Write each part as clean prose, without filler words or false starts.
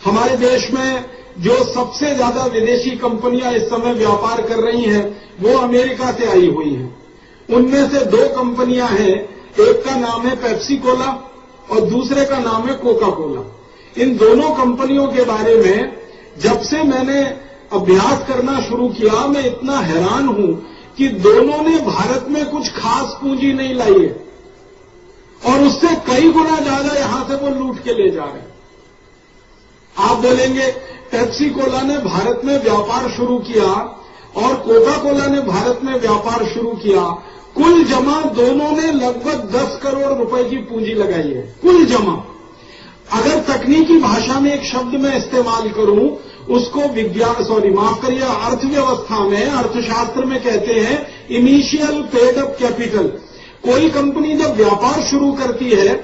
हमारे देश में जो सबसे ज्यादा विदेशी कंपनियां इस समय व्यापार कर रही हैं वो अमेरिका से आई हुई हैं। उनमें से 2 कंपनियां हैं, एक का नाम है पेप्सी कोला और दूसरे का नाम है कोका कोला। इन दोनों कंपनियों के बारे में जब से मैंने अभ्यास करना शुरू किया, मैं इतना हैरान हूं कि दोनों ने भारत में कुछ खास पूंजी नहीं लाई है और उससे कई गुना ज्यादा यहां से वो लूट के ले जा रहे हैं। आप बोलेंगे पेप्सी कोला ने भारत में व्यापार शुरू किया और कोका कोला ने भारत में व्यापार शुरू किया, कुल जमा दोनों ने लगभग 10 करोड़ रुपए की पूंजी लगाई है, कुल जमा। अगर तकनीकी भाषा में एक शब्द मैं इस्तेमाल करूं, उसको अर्थव्यवस्था में, अर्थशास्त्र में कहते हैं इनिशियल पेड अप कैपिटल। कोई कंपनी जब व्यापार शुरू करती है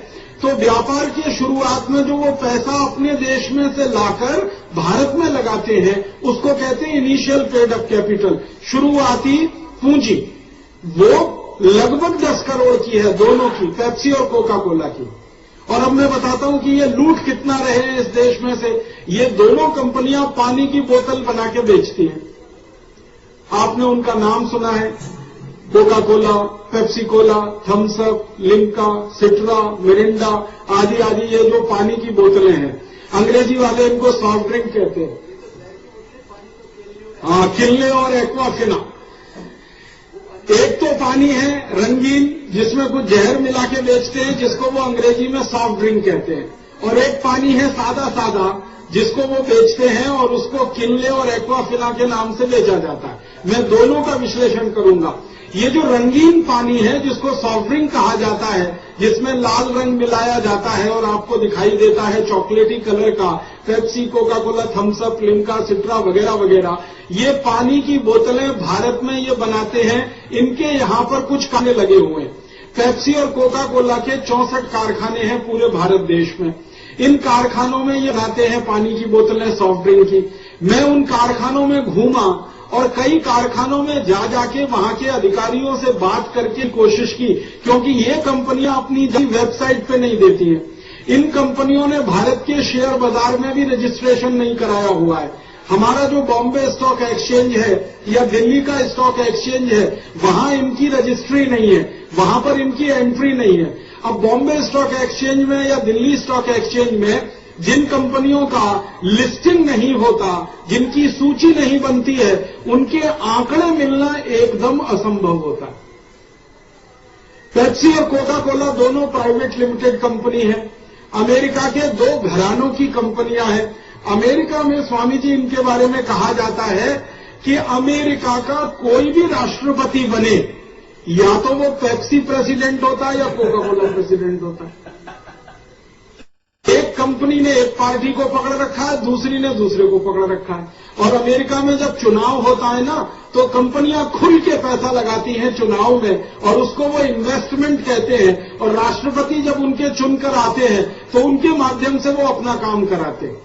तो व्यापार की शुरुआत में जो वो पैसा अपने देश में से लाकर भारत में लगाते हैं उसको कहते हैं इनिशियल पेड अप कैपिटल, शुरुआती पूंजी। वो लगभग 10 करोड़ की है दोनों की, पेप्सी और कोका कोला की। और अब मैं बताता हूं कि ये लूट कितना रहे हैं इस देश में से। ये दोनों कंपनियां पानी की बोतल बना के बेचती हैं। आपने उनका नाम सुना है, Coca Cola, Pepsi Cola, Thums Up, Limca, Citra, Mirinda आदि आदि। ये जो पानी की बोतलें हैं, अंग्रेजी वाले इनको सॉफ्ट ड्रिंक कहते हैं। हाँ, किनले और एक्वाफिना। एक तो पानी है रंगीन जिसमें कुछ जहर मिला के बेचते हैं, जिसको वो अंग्रेजी में सॉफ्ट ड्रिंक कहते हैं, और एक पानी है सादा सादा जिसको वो बेचते हैं और उसको किनले और एक्वाफिना के नाम से बेचा जाता है। मैं दोनों का विश्लेषण करूंगा। ये जो रंगीन पानी है जिसको सॉफ्ट ड्रिंक कहा जाता है, जिसमें लाल रंग मिलाया जाता है और आपको दिखाई देता है चॉकलेटी कलर का, Pepsi, Coca Cola, Thums Up, Limca, Citra वगैरह वगैरह, ये पानी की बोतलें भारत में ये बनाते हैं। इनके यहां पर कुछ कारखाने लगे हुए हैं। पेप्सी और कोका कोला के 64 कारखाने हैं पूरे भारत देश में। इन कारखानों में ये बनाते हैं पानी की बोतलें सॉफ्ट ड्रिंक की। मैं उन कारखानों में घूमा और कई कारखानों में जा जाके वहां के अधिकारियों से बात करके कोशिश की, क्योंकि ये कंपनियां अपनी वेबसाइट पे नहीं देती हैं। इन कंपनियों ने भारत के शेयर बाजार में भी रजिस्ट्रेशन नहीं कराया हुआ है। हमारा जो बॉम्बे स्टॉक एक्सचेंज है या दिल्ली का स्टॉक एक्सचेंज है, वहां इनकी रजिस्ट्री नहीं है, वहां पर इनकी एंट्री नहीं है। अब बॉम्बे स्टॉक एक्सचेंज में या दिल्ली स्टॉक एक्सचेंज में जिन कंपनियों का लिस्टिंग नहीं होता, जिनकी सूची नहीं बनती है, उनके आंकड़े मिलना एकदम असंभव होता है। पेप्सी और कोका कोला दोनों प्राइवेट लिमिटेड कंपनी है। अमेरिका के 2 घरानों की कंपनियां हैं। अमेरिका में स्वामी जी इनके बारे में कहा जाता है कि अमेरिका का कोई भी राष्ट्रपति बने, या तो वो पेप्सी प्रेसिडेंट होता है या कोका कोला प्रेसिडेंट होता है। एक कंपनी ने एक पार्टी को पकड़ रखा है, दूसरी ने दूसरे को पकड़ रखा है। और अमेरिका में जब चुनाव होता है ना, तो कंपनियां खुल के पैसा लगाती हैं चुनाव में और उसको वो इन्वेस्टमेंट कहते हैं। और राष्ट्रपति जब उनके चुनकर आते हैं तो उनके माध्यम से वो अपना काम कराते हैं।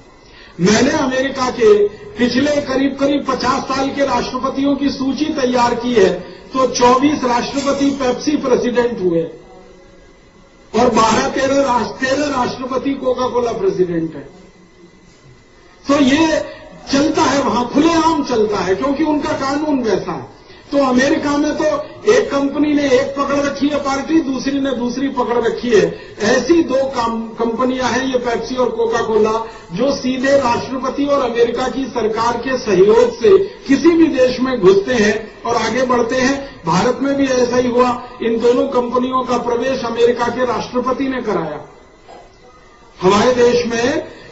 मैंने अमेरिका के पिछले करीब 50 साल के राष्ट्रपतियों की सूची तैयार की है, तो 24 राष्ट्रपति पेप्सी प्रेसिडेंट हुए और 13 राष्ट्रपति कोका कोला प्रेसिडेंट है। तो ये चलता है, वहां खुलेआम चलता है, क्योंकि उनका कानून वैसा है। तो अमेरिका में तो एक कंपनी ने एक पकड़ रखी है पार्टी, दूसरी ने दूसरी पकड़ रखी है। ऐसी 2 कंपनियां हैं ये पेप्सी और कोका कोला, जो सीधे राष्ट्रपति और अमेरिका की सरकार के सहयोग से किसी भी देश में घुसते हैं और आगे बढ़ते हैं। भारत में भी ऐसा ही हुआ। इन दोनों कंपनियों का प्रवेश अमेरिका के राष्ट्रपति ने कराया। हमारे देश में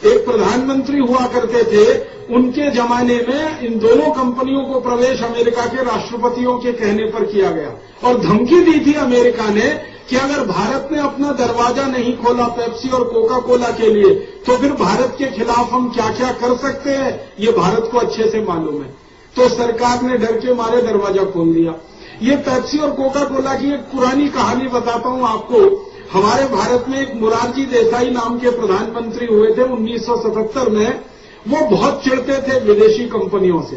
एक प्रधानमंत्री हुआ करते थे, उनके जमाने में इन दोनों कंपनियों को प्रवेश अमेरिका के राष्ट्रपतियों के कहने पर किया गया और धमकी दी थी अमेरिका ने कि अगर भारत ने अपना दरवाजा नहीं खोला पेप्सी और कोका कोला के लिए, तो फिर भारत के खिलाफ हम क्या क्या कर सकते हैं, ये भारत को अच्छे से मालूम है। तो सरकार ने डर के मारे दरवाजा खोल दिया। ये पेप्सी और कोका कोला की एक पुरानी कहानी बताता हूं आपको। हमारे भारत में एक मोरारजी देसाई नाम के प्रधानमंत्री हुए थे 1977 में। वो बहुत चिढ़ते थे विदेशी कंपनियों से,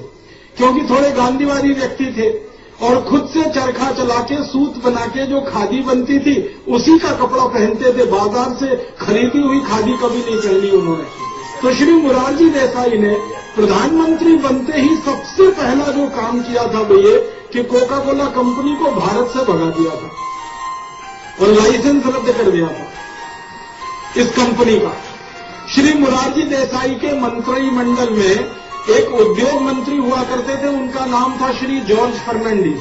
क्योंकि थोड़े गांधीवादी व्यक्ति थे और खुद से चरखा चला के सूत बना के जो खादी बनती थी उसी का कपड़ा पहनते थे। बाजार से खरीदी हुई खादी कभी नहीं पहनी उन्होंने। तो श्री मोरारजी देसाई ने प्रधानमंत्री बनते ही सबसे पहला जो काम किया था वो ये कि कोका कोला कंपनी को भारत से भगा दिया था और लाइसेंस रद्द कर दिया था इस कंपनी का। श्री मोरारजी देसाई के मंत्रिमंडल में एक उद्योग मंत्री हुआ करते थे, उनका नाम था श्री जॉर्ज फर्नांडीज।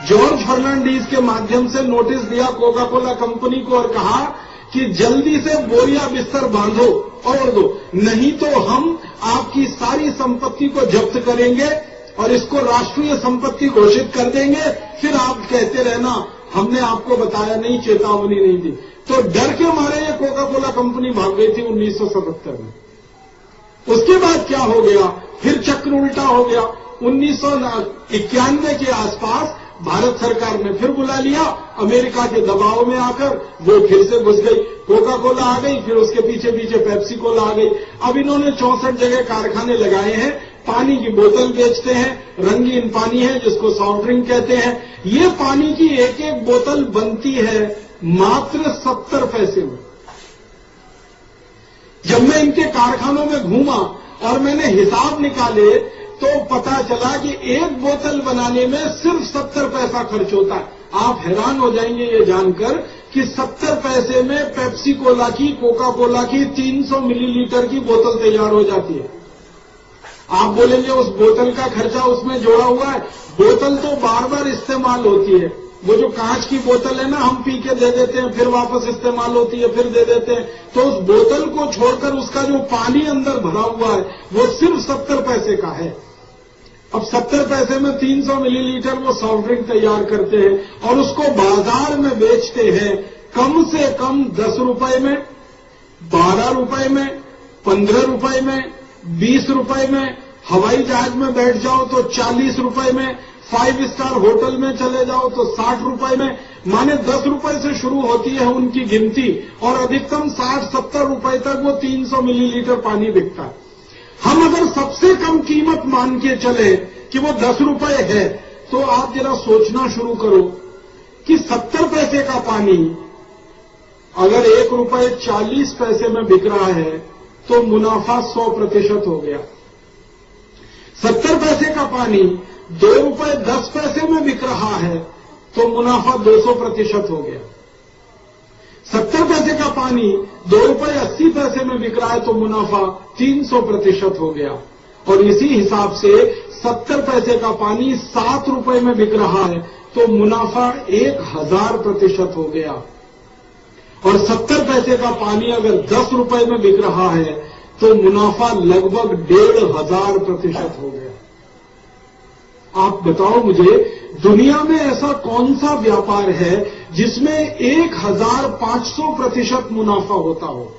जॉर्ज फर्नांडीज के माध्यम से नोटिस दिया कोका कोला कंपनी को और कहा कि जल्दी से बोरिया बिस्तर बांधो और दो, नहीं तो हम आपकी सारी संपत्ति को जब्त करेंगे और इसको राष्ट्रीय संपत्ति घोषित कर देंगे। फिर आप कहते रहना हमने आपको बताया नहीं, चेतावनी नहीं दी। तो डर के मारे ये कोका कोला कंपनी भाग गई थी 1977 में। उसके बाद क्या हो गया, फिर चक्र उल्टा हो गया। 1991 के आसपास भारत सरकार ने फिर बुला लिया, अमेरिका के दबाव में आकर वो फिर से घुस गई। कोका कोला आ गई, फिर उसके पीछे पीछे पेप्सी कोला आ गई। अब इन्होंने 64 जगह कारखाने लगाए हैं, पानी की बोतल बेचते हैं, रंगीन पानी है जिसको सॉफ्ट ड्रिंक कहते हैं। ये पानी की एक एक बोतल बनती है मात्र 70 पैसे में। जब मैं इनके कारखानों में घूमा और मैंने हिसाब निकाले तो पता चला कि एक बोतल बनाने में सिर्फ 70 पैसा खर्च होता है। आप हैरान हो जाएंगे ये जानकर कि 70 पैसे में पेप्सी कोला की, कोका कोला की 300 मिलीलीटर की बोतल तैयार हो जाती है। आप बोलेंगे उस बोतल का खर्चा उसमें जोड़ा हुआ है। बोतल तो बार बार इस्तेमाल होती है। वो जो कांच की बोतल है ना, हम पी के दे देते हैं, फिर वापस इस्तेमाल होती है, फिर दे देते हैं। तो उस बोतल को छोड़कर उसका जो पानी अंदर भरा हुआ है वो सिर्फ 70 पैसे का है। अब 70 पैसे में 300 मिलीलीटर वो सॉफ्ट ड्रिंक तैयार करते हैं और उसको बाजार में बेचते हैं कम से कम 10 रुपए में, 12 रुपए में, 15 रुपए में, 20 रुपए में। हवाई जहाज में बैठ जाओ तो 40 रुपए में, 5 स्टार होटल में चले जाओ तो 60 रुपए में। माने 10 रुपए से शुरू होती है उनकी गिनती और अधिकतम 60-70 रुपए तक वो 300 मिलीलीटर पानी बिकता है। हम अगर सबसे कम कीमत मान के चले कि वो 10 रुपए है, तो आप जरा सोचना शुरू करो कि 70 पैसे का पानी अगर 1 रुपए 40 पैसे में बिक रहा है तो मुनाफा 100% हो गया। 70 पैसे का पानी 2 रुपए 10 पैसे में बिक रहा है तो मुनाफा 200% हो गया। 70 पैसे का पानी 2 रुपए 80 पैसे में बिक रहा है तो मुनाफा 300% हो गया। और इसी हिसाब से 70 पैसे का पानी 7 रुपए में बिक रहा है तो मुनाफा 1000% हो गया। और 70 पैसे का पानी अगर 10 रुपए में बिक रहा है तो मुनाफा लगभग 1500% हो गया। आप बताओ मुझे, दुनिया में ऐसा कौन सा व्यापार है जिसमें 1500% मुनाफा होता हो?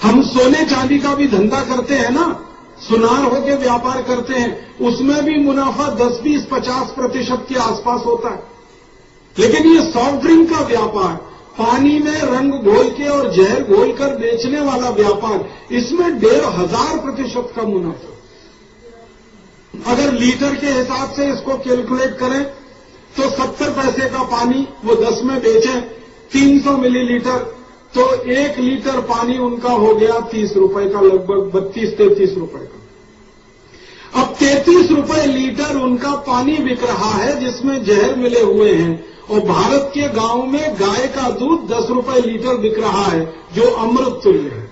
हम सोने चांदी का भी धंधा करते हैं ना, सुनार होके व्यापार करते हैं, उसमें भी मुनाफा 10-20-50% के आसपास होता है। लेकिन ये सॉफ्ट ड्रिंक का व्यापार, पानी में रंग घोल के और जहर घोल कर बेचने वाला व्यापार, इसमें 1500% का मुनाफा। अगर लीटर के हिसाब से इसको कैलकुलेट करें तो 70 पैसे का पानी वो 10 में बेचें 300 मिलीलीटर, तो 1 लीटर पानी उनका हो गया 30 रुपए का, लगभग 32-33 रुपए का। अब 33 रुपए लीटर उनका पानी बिक रहा है जिसमें जहर मिले हुए हैं। और भारत के गांव में गाय का दूध 10 रुपए लीटर बिक रहा है जो अमृत तुल्य है।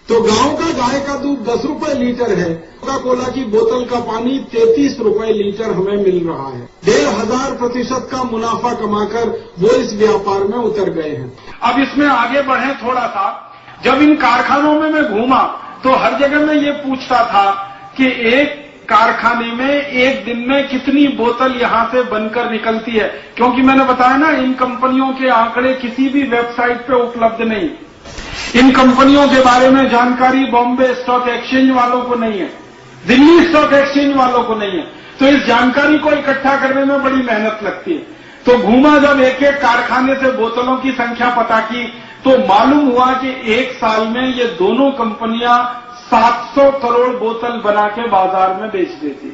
तो गांव का गाय का दूध 10 रुपए लीटर है, कोका कोला की बोतल का पानी 33 रुपए लीटर हमें मिल रहा है। 1500% का मुनाफा कमाकर वो इस व्यापार में उतर गए हैं। अब इसमें आगे बढ़े थोड़ा सा। जब इन कारखानों में मैं घूमा तो हर जगह मैं ये पूछता था कि एक कारखाने में एक दिन में कितनी बोतल यहां से बनकर निकलती है, क्योंकि मैंने बताया ना इन कंपनियों के आंकड़े किसी भी वेबसाइट पे उपलब्ध नहीं। इन कंपनियों के बारे में जानकारी बॉम्बे स्टॉक एक्सचेंज वालों को नहीं है, दिल्ली स्टॉक एक्सचेंज वालों को नहीं है। तो इस जानकारी को इकट्ठा करने में बड़ी मेहनत लगती है। तो घूमा जब एक एक कारखाने से बोतलों की संख्या पता की तो मालूम हुआ कि एक साल में ये दोनों कंपनियां 700 करोड़ बोतल बना के बाजार में बेच देती।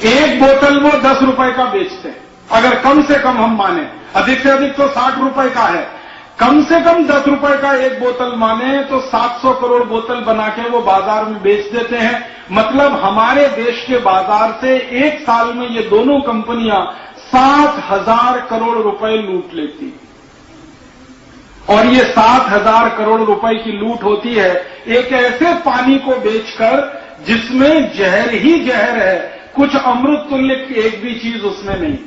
एक बोतल वो 10 रुपए का बेचते हैं, अगर कम से कम हम माने, अधिक से अधिक तो 60 रुपए का है। कम से कम 10 रुपए का एक बोतल माने तो 700 करोड़ बोतल बना के वो बाजार में बेच देते हैं। मतलब हमारे देश के बाजार से एक साल में ये दोनों कंपनियां 7,000 करोड़ रुपए लूट लेती। और ये 7,000 करोड़ रुपए की लूट होती है एक ऐसे पानी को बेचकर जिसमें जहर ही जहर है, कुछ अमृत तुल्य एक भी चीज उसमें नहीं।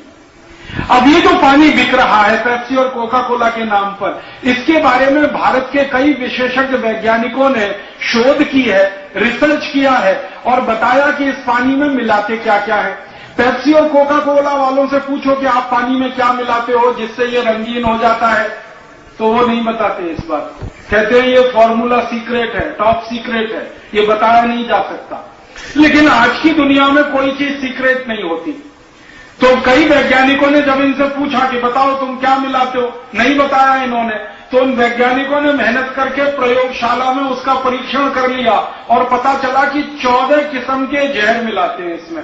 अब ये जो पानी बिक रहा है पेप्सी और कोका कोला के नाम पर, इसके बारे में भारत के कई विशेषज्ञ वैज्ञानिकों ने शोध की है, रिसर्च किया है और बताया कि इस पानी में मिलाते क्या क्या है। पेप्सी और कोका कोला वालों से पूछो कि आप पानी में क्या मिलाते हो जिससे ये रंगीन हो जाता है, तो वो नहीं बताते इस बात को। कहते हैं ये फॉर्मूला सीक्रेट है, टॉप सीक्रेट है, ये बताया नहीं जा सकता। लेकिन आज की दुनिया में कोई चीज सीक्रेट नहीं होती। तो कई वैज्ञानिकों ने जब इनसे पूछा कि बताओ तुम क्या मिलाते हो, नहीं बताया इन्होंने, तो उन वैज्ञानिकों ने मेहनत करके प्रयोगशाला में उसका परीक्षण कर लिया और पता चला कि 14 किस्म के जहर मिलाते हैं इसमें।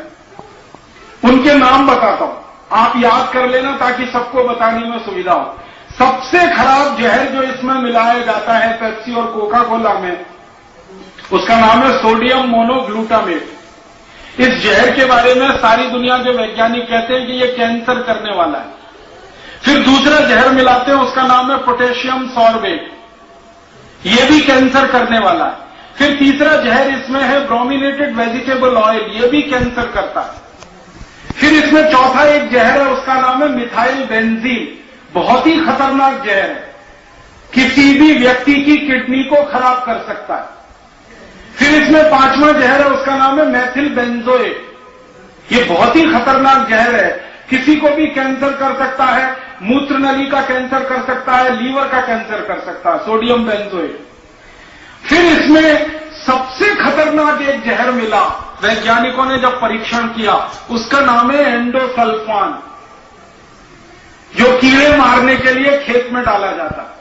उनके नाम बताता हूं, आप याद कर लेना ताकि सबको बताने में सुविधा हो। सबसे खराब जहर जो इसमें मिलाया जाता है पेप्सी और कोका कोला में, उसका नाम है सोडियम मोनोग्लूटामेट। इस जहर के बारे में सारी दुनिया के वैज्ञानिक कहते हैं कि ये कैंसर करने वाला है। फिर दूसरा जहर मिलाते हैं, उसका नाम है पोटेशियम सॉर्बेट, ये भी कैंसर करने वाला है। फिर तीसरा जहर इसमें है ब्रोमिनेटेड वेजिटेबल ऑयल, ये भी कैंसर करता है। फिर इसमें चौथा एक जहर है, उसका नाम है मिथाइल बेंजीन, बहुत ही खतरनाक जहर है, किसी भी व्यक्ति की किडनी को खराब कर सकता है। फिर इसमें पांचवा जहर है, उसका नाम है मैथिल बेंजोएट, ये बहुत ही खतरनाक जहर है, किसी को भी कैंसर कर सकता है, मूत्र नली का कैंसर कर सकता है, लीवर का कैंसर कर सकता है, सोडियम बेंजोएट। फिर इसमें सबसे खतरनाक एक जहर मिला, वैज्ञानिकों ने जब परीक्षण किया, उसका नाम है एंडोसल्फान, जो कीड़े मारने के लिए खेत में डाला जाता है,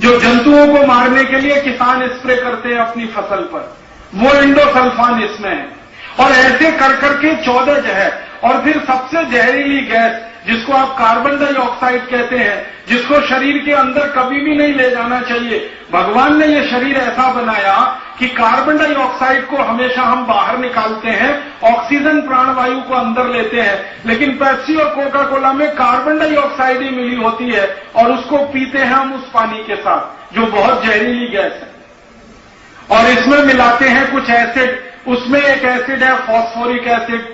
जो जंतुओं को मारने के लिए किसान स्प्रे करते हैं अपनी फसल पर, वो एंडोसल्फान इसमें है। और ऐसे कर करके 14 जहर। और फिर सबसे जहरीली गैस जिसको आप कार्बन डाइऑक्साइड कहते हैं, जिसको शरीर के अंदर कभी भी नहीं ले जाना चाहिए। भगवान ने ये शरीर ऐसा बनाया कि कार्बन डाइऑक्साइड को हमेशा हम बाहर निकालते हैं, ऑक्सीजन प्राणवायु को अंदर लेते हैं, लेकिन पेप्सी और कोका कोला में कार्बन डाइऑक्साइड ही मिली होती है और उसको पीते हैं हम उस पानी के साथ, जो बहुत जहरीली गैस है। और इसमें मिलाते हैं कुछ एसिड, उसमें एक एसिड है फॉस्फोरिक एसिड,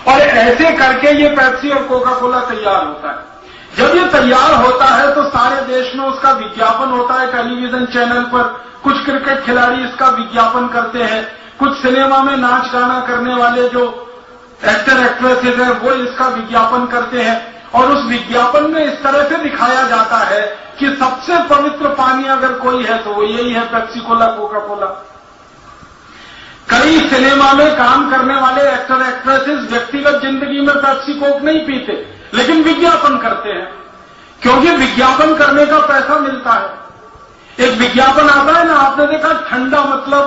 और ऐसे करके ये पेप्सी और कोका कोला तैयार होता है। जब ये तैयार होता है तो सारे देश में उसका विज्ञापन होता है टेलीविजन चैनल पर, कुछ क्रिकेट खिलाड़ी इसका विज्ञापन करते हैं, कुछ सिनेमा में नाच गाना करने वाले जो एक्टर एक्ट्रेसेस हैं वो इसका विज्ञापन करते हैं। और उस विज्ञापन में इस तरह से दिखाया जाता है कि सबसे पवित्र पानी अगर कोई है तो वो यही है, पेप्सी कोला कोका कोला। कई सिनेमा में काम करने वाले एक्टर एक्ट्रेसेस व्यक्तिगत जिंदगी में पेप्सी कोक नहीं पीते, लेकिन विज्ञापन करते हैं, क्योंकि विज्ञापन करने का पैसा मिलता है। एक विज्ञापन आता है ना, आपने देखा, ठंडा मतलब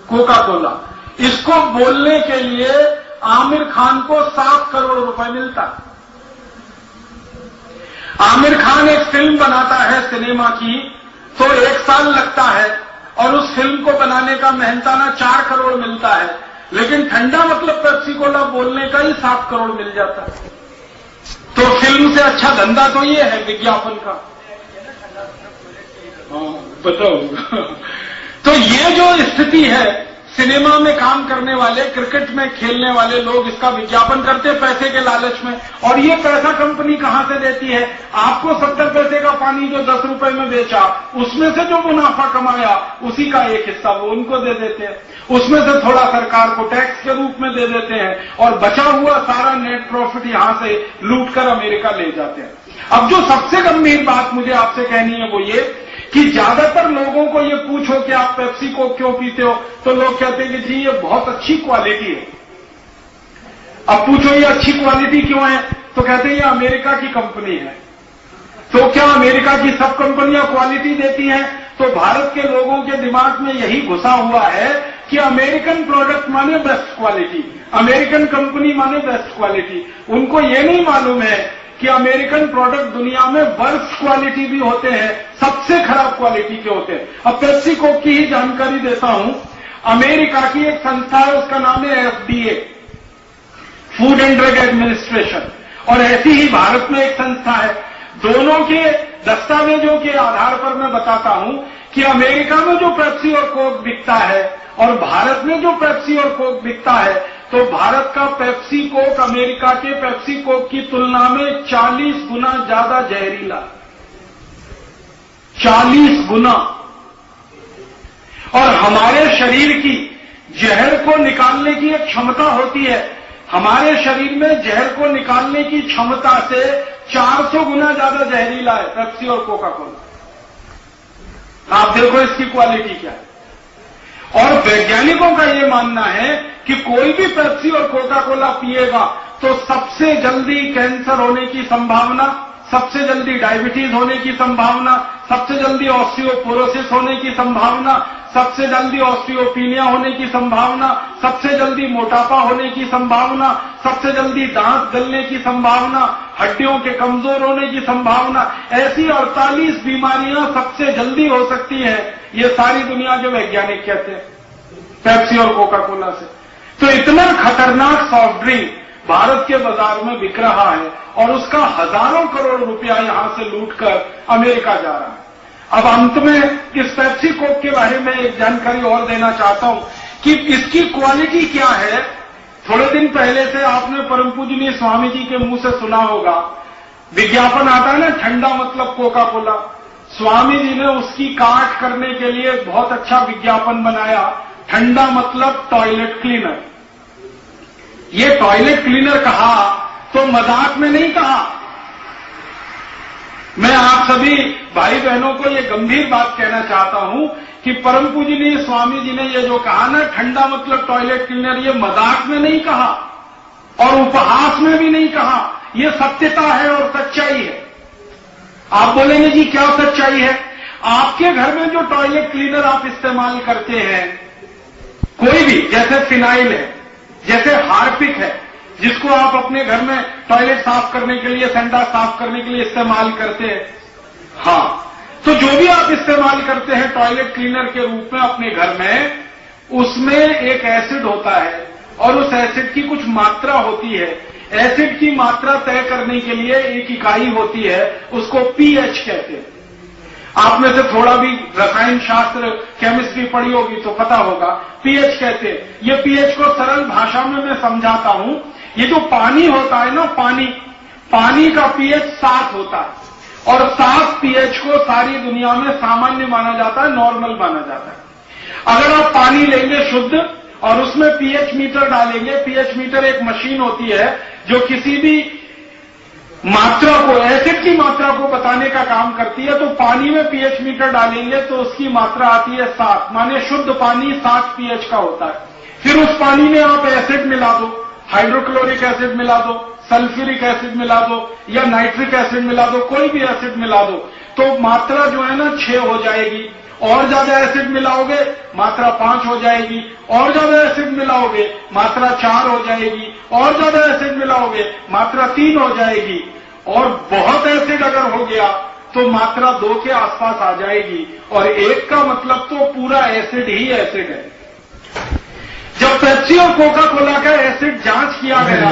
कोका कोला, इसको बोलने के लिए आमिर खान को 7 करोड़ रुपए मिलता है। आमिर खान एक फिल्म बनाता है सिनेमा की तो 1 साल लगता है और उस फिल्म को बनाने का मेहनताना 4 करोड़ मिलता है, लेकिन ठंडा मतलब पेप्सी कोला बोलने का ही 7 करोड़ मिल जाता है। तो फिल्म से अच्छा धंधा तो ये है विज्ञापन का। बताओ तो ये जो स्थिति है, सिनेमा में काम करने वाले, क्रिकेट में खेलने वाले लोग इसका विज्ञापन करते हैं पैसे के लालच में, और ये पैसा कंपनी कहां से देती है? आपको 70 पैसे का पानी जो 10 रुपए में बेचा, उसमें से जो मुनाफा कमाया उसी का एक हिस्सा वो उनको दे देते हैं, उसमें से थोड़ा सरकार को टैक्स के रूप में दे देते हैं, और बचा हुआ सारा नेट प्रॉफिट यहां से लूट कर अमेरिका ले जाते हैं। अब जो सबसे गंभीर बात मुझे आपसे कहनी है वो ये कि ज्यादातर लोगों को ये पूछो कि आप पेप्सी को क्यों पीते हो, तो लोग कहते हैं कि जी ये बहुत अच्छी क्वालिटी है। अब पूछो ये अच्छी क्वालिटी क्यों है, तो कहते हैं ये अमेरिका की कंपनी है। तो क्या अमेरिका की सब कंपनियां क्वालिटी देती हैं? तो भारत के लोगों के दिमाग में यही घुसा हुआ है कि अमेरिकन प्रोडक्ट माने बेस्ट क्वालिटी, अमेरिकन कंपनी माने बेस्ट क्वालिटी। उनको ये नहीं मालूम है कि अमेरिकन प्रोडक्ट दुनिया में वर्स्ट क्वालिटी भी होते हैं, सबसे खराब क्वालिटी के होते हैं। अब पेप्सी कोक की ही जानकारी देता हूं। अमेरिका की एक संस्था है, उसका नाम है FDA, food and drug administration, और ऐसी ही भारत में एक संस्था है। दोनों के दस्तावेजों के आधार पर मैं बताता हूं कि अमेरिका में जो पेप्सी और कोक बिकता है और भारत में जो पेप्सी और कोक बिकता है, तो भारत का पेप्सी कोक अमेरिका के पेप्सी कोक की तुलना में 40 गुना ज्यादा जहरीला, 40 गुना। और हमारे शरीर की जहर को निकालने की एक क्षमता होती है, हमारे शरीर में जहर को निकालने की क्षमता से 400 गुना ज्यादा जहरीला है पेप्सी और कोका कोला। आप देखो इसकी क्वालिटी क्या है। और वैज्ञानिकों का यह मानना है कि कोई भी पेप्सी और कोका कोला पिएगा तो सबसे जल्दी कैंसर होने की संभावना, सबसे जल्दी डायबिटीज होने की संभावना, सबसे जल्दी ऑस्टियोपोरोसिस होने की संभावना, सबसे जल्दी ऑस्टियोपीनिया होने की संभावना, सबसे जल्दी मोटापा होने की संभावना, सबसे जल्दी दांत गलने की संभावना, हड्डियों के कमजोर होने की संभावना, ऐसी 48 बीमारियां सबसे जल्दी हो सकती है। ये सारी दुनिया के वैज्ञानिक कहते हैं पेप्सी और कोका कोला से। तो इतना खतरनाक सॉफ्ट ड्रिंक भारत के बाजार में बिक रहा है और उसका हजारों करोड़ रुपया यहां से लूटकर अमेरिका जा रहा है। अब अंत में इस पेप्सी कोक के बारे में एक जानकारी और देना चाहता हूं कि इसकी क्वालिटी क्या है। थोड़े दिन पहले से आपने परम पूजनीय स्वामी जी के मुंह से सुना होगा, विज्ञापन आता है ना, ठंडा मतलब कोका कोला। स्वामी जी ने उसकी काट करने के लिए बहुत अच्छा विज्ञापन बनाया, ठंडा मतलब टॉयलेट क्लीनर। ये टॉयलेट क्लीनर कहा तो मजाक में नहीं कहा। मैं आप सभी भाई बहनों को ये गंभीर बात कहना चाहता हूं कि परम पूजनीय स्वामी जी ने ये जो कहा ना, ठंडा मतलब टॉयलेट क्लीनर, ये मजाक में नहीं कहा और उपहास में भी नहीं कहा, ये सत्यता है और सच्चाई है। आप बोलेंगे जी क्या सच्चाई है? आपके घर में जो टॉयलेट क्लीनर आप इस्तेमाल करते हैं, कोई भी, जैसे फिनाइल है, जैसे हार्पिक है, जिसको आप अपने घर में टॉयलेट साफ करने के लिए, संडास साफ करने के लिए इस्तेमाल करते हैं, हाँ, तो जो भी आप इस्तेमाल करते हैं टॉयलेट क्लीनर के रूप में अपने घर में, उसमें एक एसिड होता है और उस एसिड की कुछ मात्रा होती है। एसिड की मात्रा तय करने के लिए एक इकाई होती है, उसको पीएच कहते हैं। आप में से थोड़ा भी रसायन शास्त्र, केमिस्ट्री पढ़ी होगी तो पता होगा, पीएच कहते हैं। ये पीएच को सरल भाषा में मैं समझाता हूं। ये जो पानी होता है ना, पानी का पीएच 7 होता है और 7 पीएच को सारी दुनिया में सामान्य माना जाता है, नॉर्मल माना जाता है। अगर आप पानी लेंगे शुद्ध और उसमें पीएच मीटर डालेंगे, पीएच मीटर एक मशीन होती है जो किसी भी मात्रा को, एसिड की मात्रा को बताने का काम करती है, तो पानी में पीएच मीटर डालेंगे तो उसकी मात्रा आती है 7, माने शुद्ध पानी 7 पीएच का होता है। फिर उस पानी में आप एसिड मिला दो, हाइड्रोक्लोरिक एसिड मिला दो, सल्फ्यूरिक एसिड मिला दो या नाइट्रिक एसिड मिला दो, कोई भी एसिड मिला दो, तो मात्रा जो है ना 6 हो जाएगी। और ज्यादा एसिड मिलाओगे मात्रा 5 हो जाएगी, और ज्यादा एसिड मिलाओगे मात्रा 4 हो जाएगी, और ज्यादा एसिड मिलाओगे मात्रा 3 हो जाएगी, और बहुत एसिड अगर हो गया तो मात्रा 2 के आसपास आ जाएगी। और 1 का मतलब तो पूरा एसिड ही एसिड है। जब पेप्सी और कोका कोला का एसिड जांच किया गया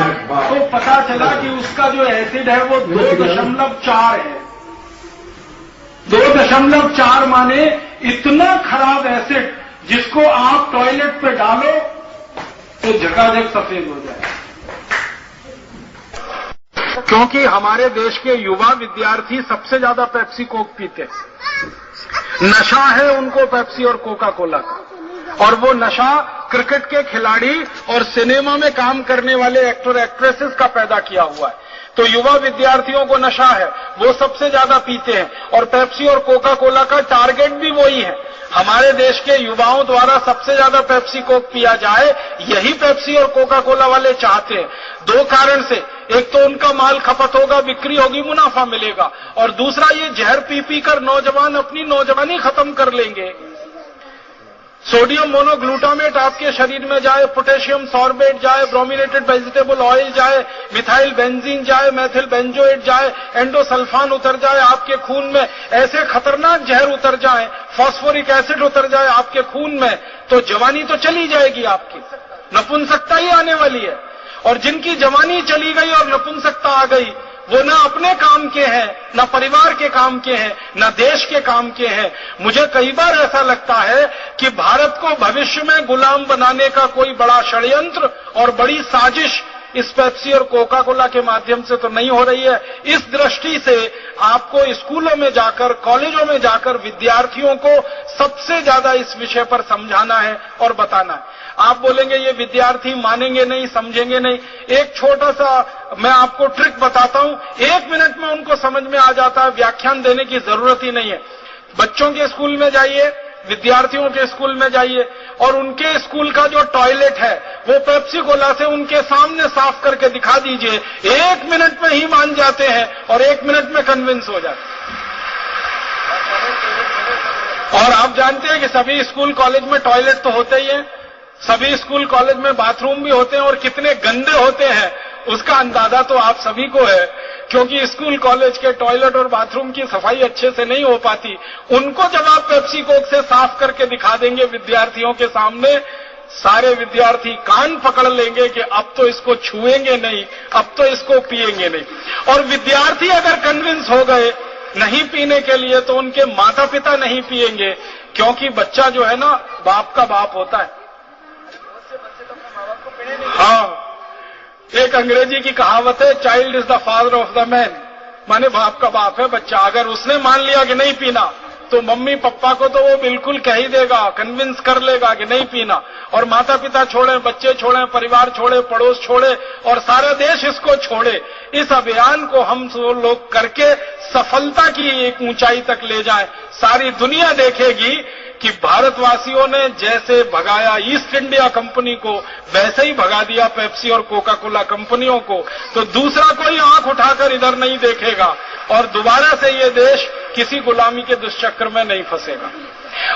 तो पता चला कि उसका जो एसिड है वो 2.4 है। 2.4 माने इतना खराब एसिड जिसको आप टॉयलेट पे डालो तो झकाझक सफेद हो जाए। क्योंकि हमारे देश के युवा विद्यार्थी सबसे ज्यादा पेप्सी कोक पीते हैं। नशा है उनको पेप्सी और कोका कोला का, और वो नशा क्रिकेट के खिलाड़ी और सिनेमा में काम करने वाले एक्टर एक्ट्रेसेस का पैदा किया हुआ है। तो युवा विद्यार्थियों को नशा है, वो सबसे ज्यादा पीते हैं, और पेप्सी और कोका कोला का टारगेट भी वही है। हमारे देश के युवाओं द्वारा सबसे ज्यादा पेप्सी कोक पिया जाए, यही पेप्सी और कोका कोला वाले चाहते हैं। 2 कारण से, एक तो उनका माल खपत होगा, बिक्री होगी, मुनाफा मिलेगा, और दूसरा ये जहर पी पी कर नौजवान अपनी नौजवानी खत्म कर लेंगे। सोडियम मोनोग्लूटामेट आपके शरीर में जाए, पोटेशियम सॉर्बेट जाए, ब्रोमिनेटेड वेजिटेबल ऑयल जाए, मिथाइल बेंजीन जाए, मैथिल बेंजोएट जाए, एंडोसल्फान उतर जाए आपके खून में, ऐसे खतरनाक जहर उतर जाए, फास्फोरिक एसिड उतर जाए आपके खून में, तो जवानी तो चली जाएगी आपकी, नपुंसकता ही आने वाली है। और जिनकी जवानी चली गई और नपुंसकता आ गई, वो ना अपने काम के हैं, ना परिवार के काम के हैं, ना देश के काम के हैं। मुझे कई बार ऐसा लगता है कि भारत को भविष्य में गुलाम बनाने का कोई बड़ा षड्यंत्र और बड़ी साजिश इस पेप्सी और कोका कोला के माध्यम से तो नहीं हो रही है। इस दृष्टि से आपको स्कूलों में जाकर, कॉलेजों में जाकर विद्यार्थियों को सबसे ज्यादा इस विषय पर समझाना है और बताना है। आप बोलेंगे ये विद्यार्थी मानेंगे नहीं, समझेंगे नहीं। एक छोटा सा मैं आपको ट्रिक बताता हूं, 1 मिनट में उनको समझ में आ जाता है, व्याख्यान देने की जरूरत ही नहीं है। बच्चों के स्कूल में जाइए, विद्यार्थियों के स्कूल में जाइए और उनके स्कूल का जो टॉयलेट है वो पेप्सी कोला से उनके सामने साफ करके दिखा दीजिए, 1 मिनट में ही मान जाते हैं और 1 मिनट में कन्विंस हो जाते हैं। और आप जानते हैं कि सभी स्कूल कॉलेज में टॉयलेट तो होते ही हैं, सभी स्कूल कॉलेज में बाथरूम भी होते हैं, और कितने गंदे होते हैं उसका अंदाजा तो आप सभी को है, क्योंकि स्कूल कॉलेज के टॉयलेट और बाथरूम की सफाई अच्छे से नहीं हो पाती। उनको जब आप पेप्सी कोक से साफ करके दिखा देंगे विद्यार्थियों के सामने, सारे विद्यार्थी कान पकड़ लेंगे कि अब तो इसको छुएंगे नहीं, अब तो इसको पिएंगे नहीं। और विद्यार्थी अगर कन्विंस हो गए नहीं पीने के लिए, तो उनके माता पिता नहीं पिएंगे, क्योंकि बच्चा जो है ना बाप का बाप होता है। हाँ, एक अंग्रेजी की कहावत है, child is the father of the man, माने बाप का बाप है बच्चा। अगर उसने मान लिया कि नहीं पीना, तो मम्मी पापा को तो वो बिल्कुल कह ही देगा, कन्विंस कर लेगा कि नहीं पीना। और माता पिता छोड़े, बच्चे छोड़े, परिवार छोड़े, पड़ोस छोड़े और सारा देश इसको छोड़े। इस अभियान को हम सब लोग करके सफलता की एक ऊंचाई तक ले जाएं। सारी दुनिया देखेगी कि भारतवासियों ने जैसे भगाया ईस्ट इंडिया कंपनी को, वैसे ही भगा दिया पेप्सी और कोका कोला कंपनियों को। तो दूसरा कोई आंख उठाकर इधर नहीं देखेगा और दोबारा से ये देश किसी गुलामी के दुष्चक्र में नहीं फंसेगा।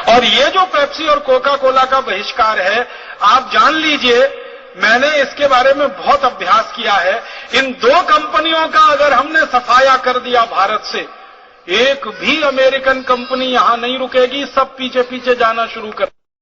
और ये जो पेप्सी और कोका कोला का बहिष्कार है, आप जान लीजिए, मैंने इसके बारे में बहुत अभ्यास किया है। इन 2 कंपनियों का अगर हमने सफाया कर दिया भारत से, एक भी अमेरिकन कंपनी यहां नहीं रुकेगी, सब पीछे पीछे जाना शुरू कर